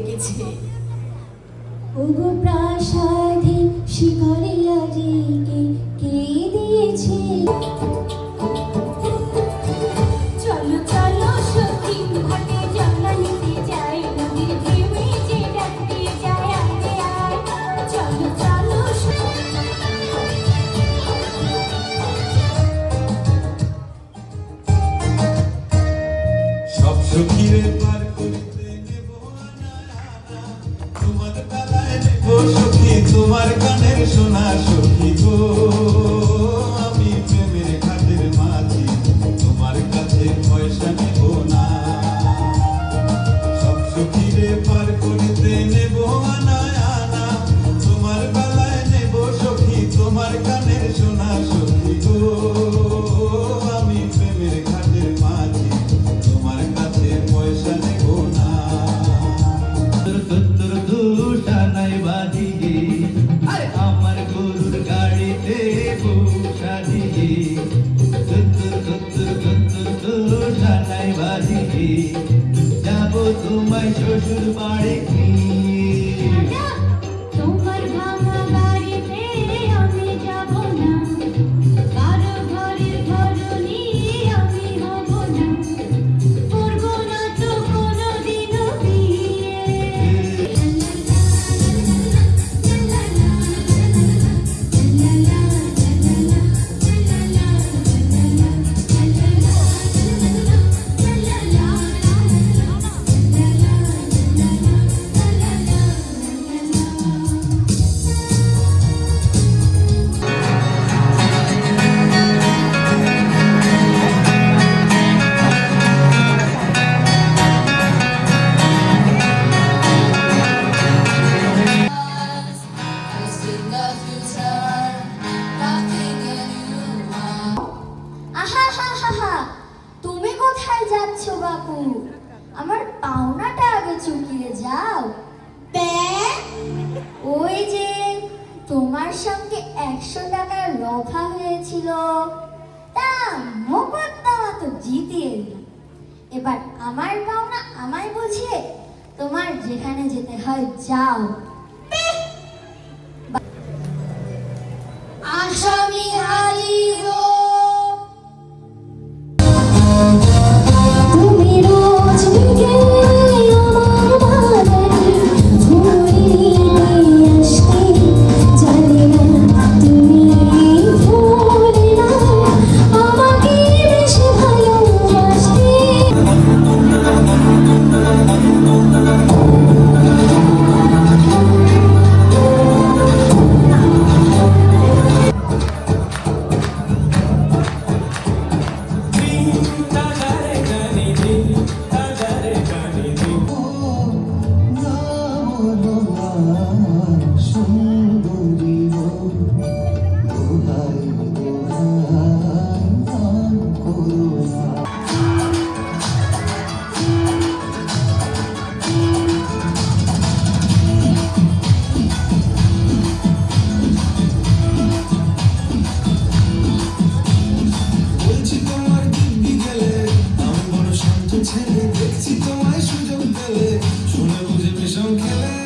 ডেকেছে। ওগো প্রাসাদে শিকারিয়া রেগে কে দিয়েছে। চলো চলো সখী ঘাটে জঙ্গল নিতে যাই, নদীর ঢেউয়ে যে ডাকতে যায় আয় আয়। চলো চলো সব সখীরে পার করিতে নেব তোমার বেলায় নেব সখী, তোমার গানের সোনা সখী গো। আমি প্রেমের ঘাটের মাঝি, তোমার কাছে পয়সা নেব না। সব সখীরে পার করিতে নেব আনা আনা, তোমার বেলায় নেব সখী, তোমার গানের সোনা সখী গো। আমি প্রেমের ঘাটের মাঝি, তোমার কাছে পয়সা নেব না। তোর দুটা নাই বাদিয়ে আমার গরুর গাড়িতে বসা দিয়ে, দুটা নাই বাদিয়ে যাবো তোমায় শ্বশুর বাড়ি নিয়ে। তোমার ভাঙা বাড়িতে আমি যাব না, কারো ঘরের ঘরনি আমি হব না, করব না তো কোনোদিনও বিয়ে। আহা, তুমি কোথায় যাচ্ছ বাপু? আমার পাওনাটা আগে চুকিয়ে যাও। ওই যে তোমার সঙ্গে 100 টাকার রফা হয়েছিল, তা মোকদ্দমা তো জিতিয়ে দিলাম। এবার আমার পাওনা আমায় বুঝিয়ে তোমার যেখানে যেতে হয় যাও। আসামি হাজির। তুমি রোজ বিকেলে আমার বাড়ি ঘুরিয়ে আসতে, জানি না তুমি ভুলে না আমাকে বেশ ভালোবাসতে। ছেলে দেখছি তোমায় সুযোগ পেলে, শুনে বুঝে বিষম খেলে